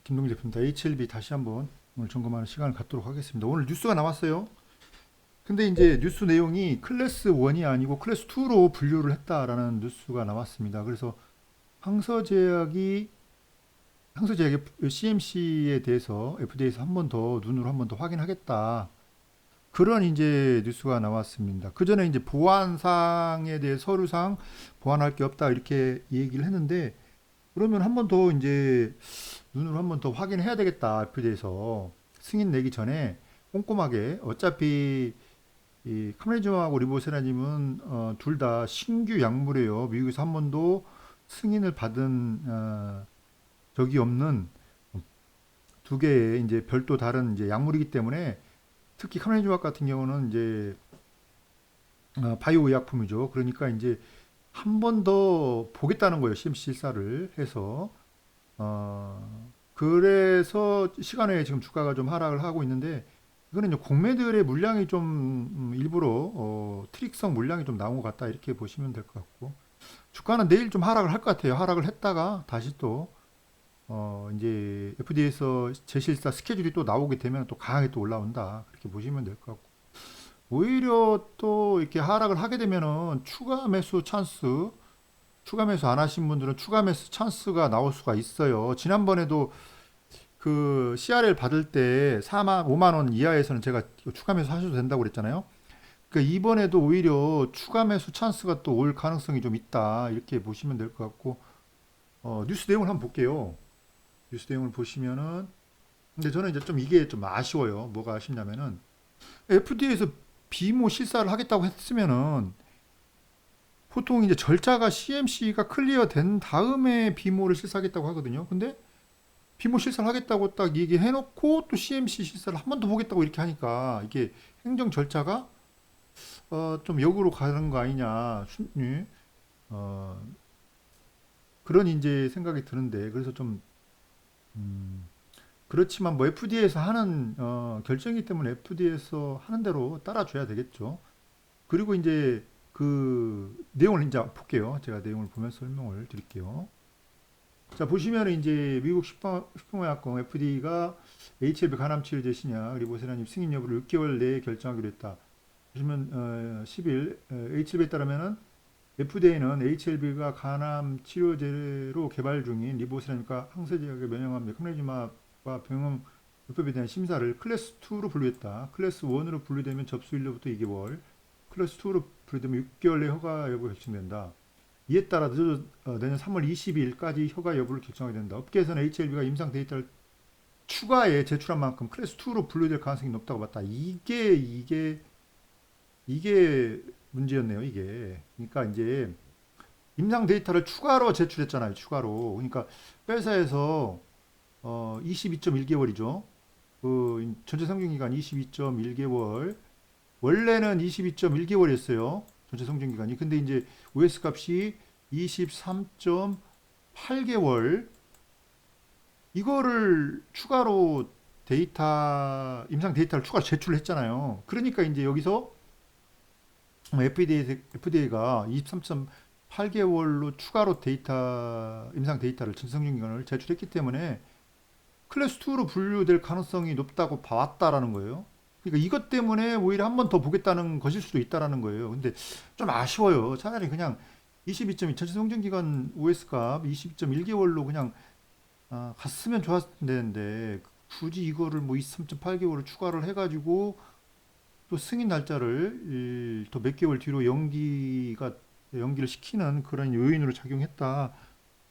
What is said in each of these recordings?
김동기 대표입니다. HLB 다시 한번 오늘 점검하는 시간을 갖도록 하겠습니다. 오늘 뉴스가 나왔어요. 근데 이제 뉴스 내용이 클래스 1이 아니고 클래스 2로 분류를 했다라는 뉴스가 나왔습니다. 그래서 항서제약이 항서제약의 CMC에 대해서 FDA에서 한 번 더 눈으로 한 번 더 확인하겠다. 그런 이제 뉴스가 나왔습니다. 그 전에 이제 보안상에 대해 서류상 보완할 게 없다 이렇게 얘기를 했는데 그러면 한 번 더 이제 눈으로 한 번 더 확인해야 되겠다. FDA에서 승인 내기 전에 꼼꼼하게 어차피 이 카메라즘하고 리보세라님은 둘 다 신규 약물이에요. 미국에서 한 번도 승인을 받은 적이 없는 두 개의 이제 별도 다른 이제 약물이기 때문에 특히 카메라즘학 같은 경우는 이제 바이오 의약품이죠. 그러니까 이제 한 번 더 보겠다는 거예요. CMC 실사를 해서 그래서 시간에 지금 주가가 좀 하락을 하고 있는데 이거는 이제 공매들의 물량이 좀 일부러 트릭성 물량이 좀 나온 것 같다 이렇게 보시면 될 것 같고 주가는 내일 좀 하락을 할 것 같아요. 하락을 했다가 다시 또 이제 FDA에서 제실사 스케줄이 또 나오게 되면 또 강하게 또 올라온다 그렇게 보시면 될 것 같고 오히려 또 이렇게 하락을 하게 되면은 추가 매수 안 하신 분들은 추가 매수 찬스가 나올 수가 있어요. 지난번에도 그 CRL 받을 때 4만 5만 원 이하에서는 제가 추가 매수 하셔도 된다고 그랬잖아요. 그러니까 이번에도 오히려 추가 매수 찬스가 또 올 가능성이 좀 있다 이렇게 보시면 될 것 같고 뉴스 내용을 한번 볼게요. 뉴스 내용을 보시면은 근데 저는 이제 좀 이게 좀 아쉬워요. 뭐가 아쉽냐면은 FDA에서 비모 실사를 하겠다고 했으면은 보통 이제 절차가 CMC가 클리어 된 다음에 비모를 실사하겠다고 하거든요. 근데 비모 실사를 하겠다고 딱 얘기해놓고 또 CMC 실사를 한 번 더 보겠다고 이렇게 하니까 이게 행정 절차가 좀 역으로 가는 거 아니냐 어, 그런 이제 생각이 드는데 그래서 좀 음, 그렇지만 뭐 FDA에서 하는 결정이기 때문에 FDA에서 하는 대로 따라줘야 되겠죠. 그리고 이제 그 내용을 이제 볼게요. 제가 내용을 보면서 설명을 드릴게요. 자 보시면 이제 미국 식품의약품 FDA가 HLB 간암 치료제 신약 리보세라님 승인 여부를 6개월 내에 결정하기로 했다. 보시면 10일 HLB에 따르면은 FDA는 HLB가 간암 치료제로 개발 중인 리보세라님과 항세제약의 면역암 메커니즘과 병용 요법에 대한 심사를 클래스 2로 분류했다. 클래스 1으로 분류되면 접수일로부터 2개월, 클래스 2로 분류되면 6개월 내 허가 여부 결정된다. 이에 따라 내년 3월 20일까지 허가 여부를 결정하게 된다. 업계에서는 HLB가 임상 데이터를 추가에 제출한 만큼 클래스 2로 분류될 가능성이 높다고 봤다. 이게 문제였네요. 이게. 그러니까 이제 임상 데이터를 추가로 제출했잖아요. 추가로. 그러니까 회사에서 22.1개월이죠. 그 전체 상중 기간 22.1개월. 원래는 22.1개월이었어요. 전체 성장 기간이. 근데 이제 OS 값이 23.8개월 이거를 추가로 임상 데이터를 추가로 제출을 했잖아요. 그러니까 이제 여기서 FDA가 23.8개월로 추가로 임상 데이터를 전체 성장 기간을 제출했기 때문에 클래스 2로 분류될 가능성이 높다고 봐왔다라는 거예요. 그러니까 이것 때문에 오히려 한 번 더 보겠다는 것일 수도 있다라는 거예요. 근데 좀 아쉬워요. 차라리 그냥 22.2 전체 성장 기간 OS 값 22.1개월로 그냥 갔으면 좋았을 텐데 굳이 이거를 뭐 23.8개월을 추가를 해가지고 또 승인 날짜를 더 몇 개월 뒤로 연기를 시키는 그런 요인으로 작용했다.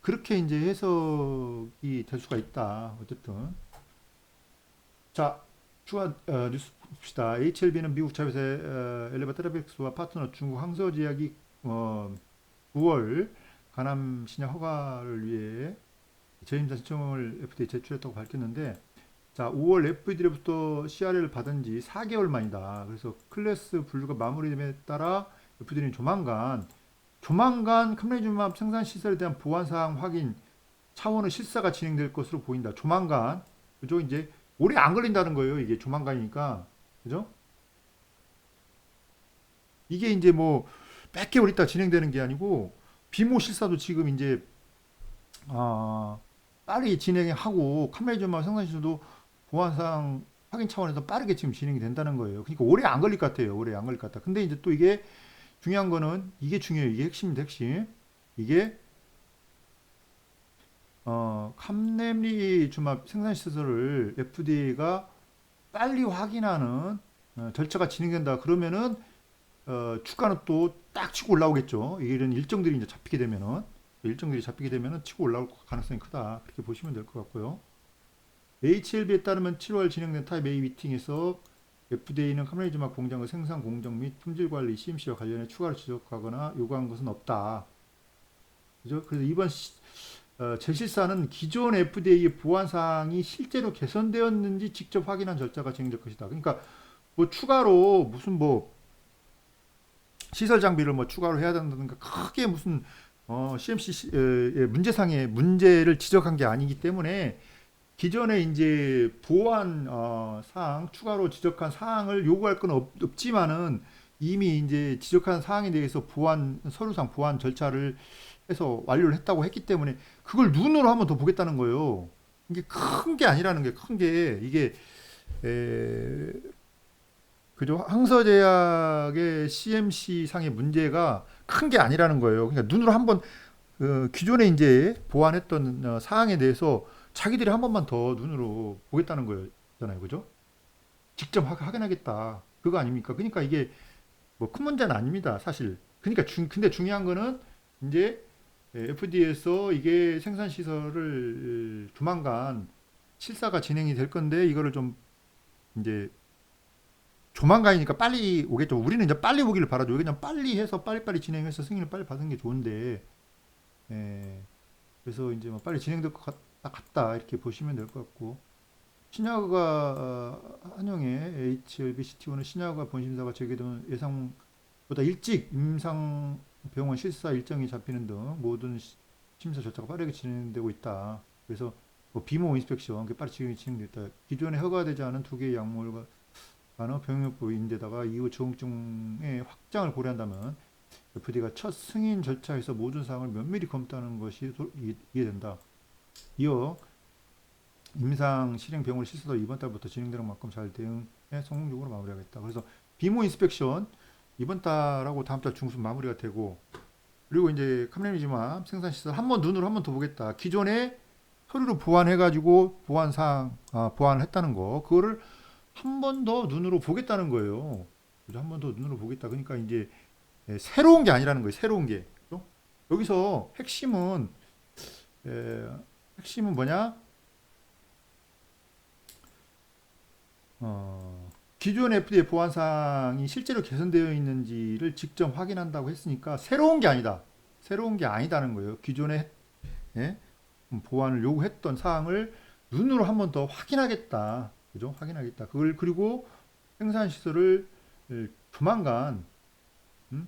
그렇게 이제 해석이 될 수가 있다. 어쨌든 자, 추가 뉴스 봅시다. HLB는 미국 자회사 엘레바 테라백스와 파트너 중국 항서제약이 9월 간암 신약 허가를 위해 재임상 신청을 FDA 제출했다고 밝혔는데 자, 5월 FDA로부터 CRL을 받은 지 4개월 만이다. 그래서 클래스 분류가 마무리됨에 따라 FDA는 조만간 캄레이즈맘 생산 시설에 대한 보안 사항 확인 차원의 실사가 진행될 것으로 보인다. 조만간. 그죠? 이제 오래 안 걸린다는 거예요. 이게 조만간이니까. 그죠? 이게 이제 뭐 몇 개월 있다 진행되는 게 아니고 비모 실사도 지금 이제 아, 빠르게 진행하고 카메라주마 생산시도 보안상 확인 차원에서 빠르게 지금 진행이 된다는 거예요. 그러니까 오래 안 걸릴 것 같아요. 오래 안 걸릴 것 같다. 근데 이제 또 이게 중요한 거는 이게 중요해요. 이게 핵심인데 핵심. 이게 캄렘리 주마 생산 시설을 FDA가 빨리 확인하는 절차가 진행된다. 그러면은 주가는 또 딱 치고 올라오겠죠. 이런 일정들이 이제 잡히게 되면은 일정들이 잡히게 되면은 치고 올라올 가능성이 크다. 그렇게 보시면 될 것 같고요. HLB에 따르면 7월 진행된 타입 A 미팅에서 FDA는 카메라주막 공장의 생산 공정 및 품질 관리 CMC와 관련해 추가로 지적하거나 요구한 것은 없다. 그죠? 그래서 이번 제실사는 기존 FDA의 보안 사항이 실제로 개선되었는지 직접 확인한 절차가 진행될 것이다. 그러니까 뭐 추가로 무슨 뭐 시설 장비를 뭐 추가로 해야 된다든가 크게 무슨 CMC의 문제상의 문제를 지적한 게 아니기 때문에 기존에 이제 보안 사항 추가로 지적한 사항을 요구할 건 없지만은 이미 이제 지적한 사항에 대해서 보안 서류상 보안 절차를 해서 완료를 했다고 했기 때문에 그걸 눈으로 한번 더 보겠다는 거예요. 이게 큰 게 아니라는 게 큰 게 이게 에, 그죠? 항서제약의 CMC 상의 문제가 큰 게 아니라는 거예요. 그러니까 눈으로 한번 기존에 이제 보완했던 사항에 대해서 자기들이 한 번만 더 눈으로 보겠다는 거잖아요. 그죠? 직접 확인하겠다. 그거 아닙니까? 그러니까 이게 뭐 큰 문제는 아닙니다. 사실. 그러니까 근데 중요한 거는 이제 FDA에서 이게 생산 시설을 조만간 실사가 진행이 될 건데 이거를 좀 이제 조만간이니까 빨리 오겠죠. 우리는 이제 빨리 오기를 바라죠. 그냥 빨리 해서 빨리빨리 진행해서 승인을 빨리 받은 게 좋은데, 예, 그래서 이제 뭐 빨리 진행될 것 같다 이렇게 보시면 될 것 같고 신약가 한영의 HLBCT1은 신약가 본심사가 제기되면 예상보다 일찍 임상병원 실사 일정이 잡히는 등 모든 심사 절차가 빠르게 진행되고 있다. 그래서 뭐 비모 인스펙션 빠르게 진행됐다. 기존에 허가되지 않은 두 개의 약물과 병역부인데다가 이후 조응증의 확장을 고려한다면 FDA가 첫 승인 절차에서 모든 사항을 면밀히 검토하는 것이 이해된다. 이어 임상 실행 병원 실사도 이번 달부터 진행되는 만큼 잘 대응해 성공적으로 마무리하겠다. 그래서 비모 인스펙션 이번 달하고 다음 달 중순 마무리가 되고 그리고 이제 캄렘이지만 생산 시설 한번 눈으로 한번 더 보겠다. 기존에 서류로 보완해가지고 보완 사항 보완을 했다는 거 그거를 한 번 더 눈으로 보겠다는 거예요. 한 번 더 눈으로 보겠다. 그러니까 이제 새로운 게 아니라는 거예요. 새로운 게. 그죠? 여기서 에, 핵심은 뭐냐? 기존 FDA 보안 사항이 실제로 개선되어 있는지를 직접 확인한다고 했으니까 새로운 게 아니다. 새로운 게 아니다는 거예요. 기존에 예? 보안을 요구했던 사항을 눈으로 한 번 더 확인하겠다. 그죠? 확인하겠다. 그걸 그리고 생산 시설을 조만간 음?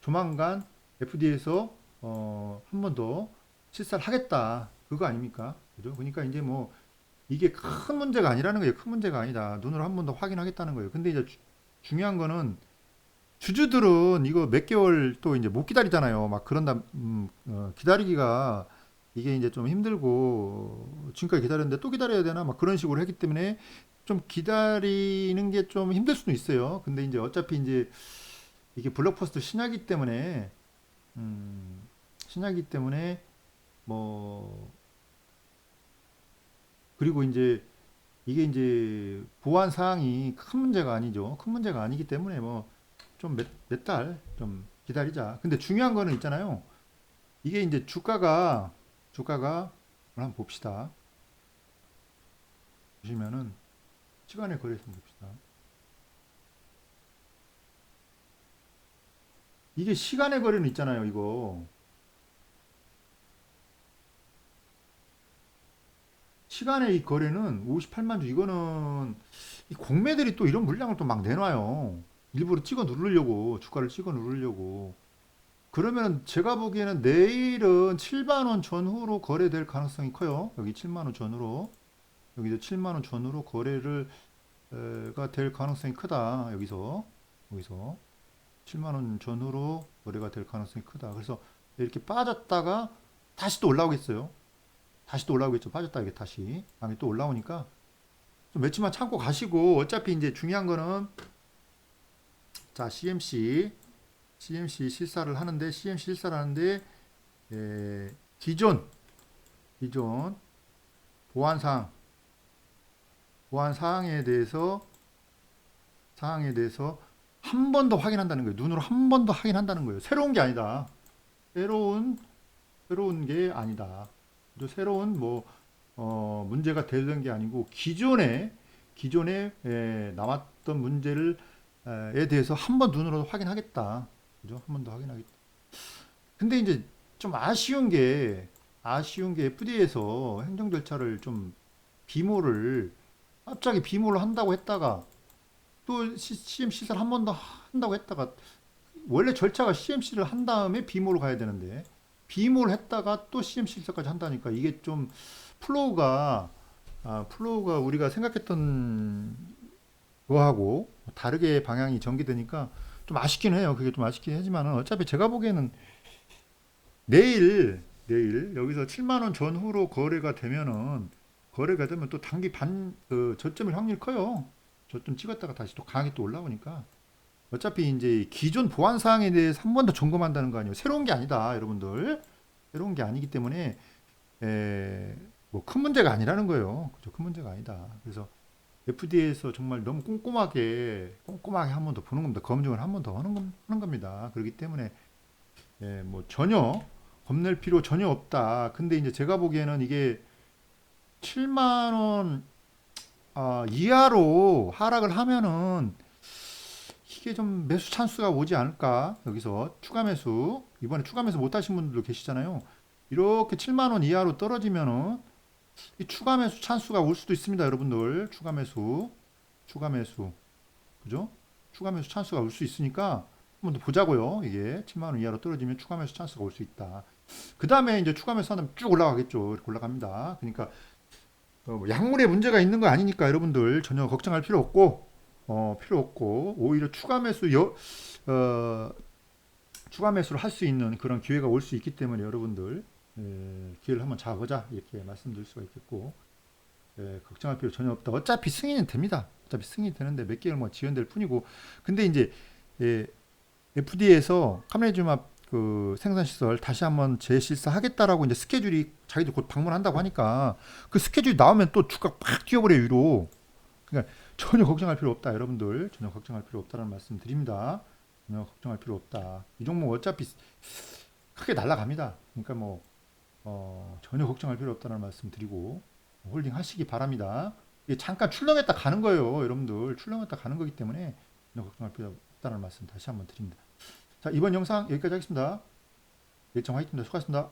조만간 FDA에서 한 번 더 실사를 하겠다. 그거 아닙니까? 그죠? 그러니까 이제 뭐 이게 큰 문제가 아니라는 거예요. 큰 문제가 아니다. 눈으로 한 번 더 확인하겠다는 거예요. 근데 이제 중요한 거는 주주들은 이거 몇 개월 또 이제 못 기다리잖아요. 막 그런다, 기다리기가 이게 이제 좀 힘들고 지금까지 기다렸는데 또 기다려야 되나? 막 그런 식으로 했기 때문에 좀 기다리는 게 좀 힘들 수도 있어요. 근데 이제 어차피 이제 이게 블록버스터 신약이기 때문에, 신약이기 때문에 뭐, 그리고 이제 이게 이제 보안 사항이 큰 문제가 아니죠. 큰 문제가 아니기 때문에 뭐 좀 몇 달 좀 기다리자. 근데 중요한 거는 있잖아요. 이게 이제 주가가 한번 봅시다. 보시면은 시간의 거래선 봅시다. 이게 시간의 거래는 있잖아요. 이거 시간의 이 거래는 58만 주 이거는 이 공매들이 또 이런 물량을 또 막 내놔요. 일부러 찍어 누르려고 주가를 찍어 누르려고. 그러면 제가 보기에는 내일은 7만 원 전후로 거래될 가능성이 커요. 여기 7만 원 전후로 여기도 7만 원 전후로 거래를 가될 가능성이 크다. 여기서 7만 원 전후로 거래가 될 가능성이 크다. 그래서 이렇게 빠졌다가 다시 또 올라오겠어요. 다시 또 올라오겠죠. 빠졌다 이게 다시 다음에 또 올라오니까 좀 며칠만 참고 가시고 어차피 이제 중요한 거는 자 CMC 실사를 하는데 CMC 실사를 하는데 기존 보안 사항에 대해서 한 번 더 확인한다는 거예요. 눈으로 한 번 더 확인한다는 거예요. 새로운 게 아니다. 새로운 게 아니다. 새로운 문제가 되던 게 아니고 기존에 남았던 문제를 에 대해서 한 번 눈으로 확인하겠다. 그죠? 한 번 더 확인하겠다. 근데 이제 좀 아쉬운 게 FDA에서 행정 절차를 좀 비모를 갑자기 비모를 한다고 했다가 또 CMC를 한 번 더 한다고 했다가 원래 절차가 CMC를 한 다음에 비모로 가야 되는데 비모를 했다가 또 CMC까지 한다니까 이게 좀 플로우가 플로우가 우리가 생각했던 거하고 다르게 방향이 전개되니까 좀 아쉽긴 해요. 그게 좀 아쉽긴 하지만은 어차피 제가 보기에는 내일 여기서 7만 원 전후로 거래가 되면 또 단기 저점일 확률이 커요. 저점 찍었다가 다시 또 강하게 또 올라오니까 어차피 이제 기존 보안 사항에 대해서 한 번 더 점검한다는 거 아니에요. 새로운 게 아니다, 여러분들. 새로운 게 아니기 때문에 뭐 큰 문제가 아니라는 거예요. 그죠? 큰 문제가 아니다. 그래서 FDA에서 정말 너무 꼼꼼하게 한 번 더 보는 겁니다. 검증을 한 번 더 하는 겁니다. 그렇기 때문에 뭐 전혀 겁낼 필요 전혀 없다. 근데 이제 제가 보기에는 이게 7만 원 이하로 하락을 하면은 이게 좀 매수 찬스가 오지 않을까? 여기서 추가 매수 이번에 추가 매수 못 하신 분들도 계시잖아요. 이렇게 7만 원 이하로 떨어지면은 이 추가 매수 찬스가 올 수도 있습니다, 여러분들. 추가 매수, 그죠? 추가 매수 찬스가 올 수 있으니까 한번 더 보자고요. 이게 7만 원 이하로 떨어지면 추가 매수 찬스가 올 수 있다. 그 다음에 이제 추가 매수 하면 쭉 올라가겠죠. 이렇게 올라갑니다. 그러니까 뭐 약물에 문제가 있는 거 아니니까 여러분들 전혀 걱정할 필요 없고 오히려 추가 매수를 할 수 있는 그런 기회가 올 수 있기 때문에 여러분들 기회를 한번 잡아보자 이렇게 말씀드릴 수가 있겠고 걱정할 필요 전혀 없다. 어차피 승인은 됩니다. 어차피 승인이 되는데 몇 개월 뭐 지연될 뿐이고 근데 이제 FDA에서 카메라주맙 그 생산시설 다시 한번 재실사하겠다라고 이제 스케줄이 자기들 곧 방문한다고 하니까 그 스케줄이 나오면 또 주가 팍 뛰어버려요 위로. 그러니까 전혀 걱정할 필요 없다 여러분들. 전혀 걱정할 필요 없다는 말씀 드립니다. 전혀 걱정할 필요 없다. 이 종목 어차피 크게 날아갑니다. 그러니까 뭐 전혀 걱정할 필요 없다는 말씀 드리고 홀딩 하시기 바랍니다. 이게 잠깐 출렁했다 가는 거예요 여러분들. 출렁했다 가는 거기 때문에 전혀 걱정할 필요 없다는 말씀 다시 한번 드립니다. 자, 이번 영상 여기까지 하겠습니다. 예청 화이팅입니다. 수고하셨습니다.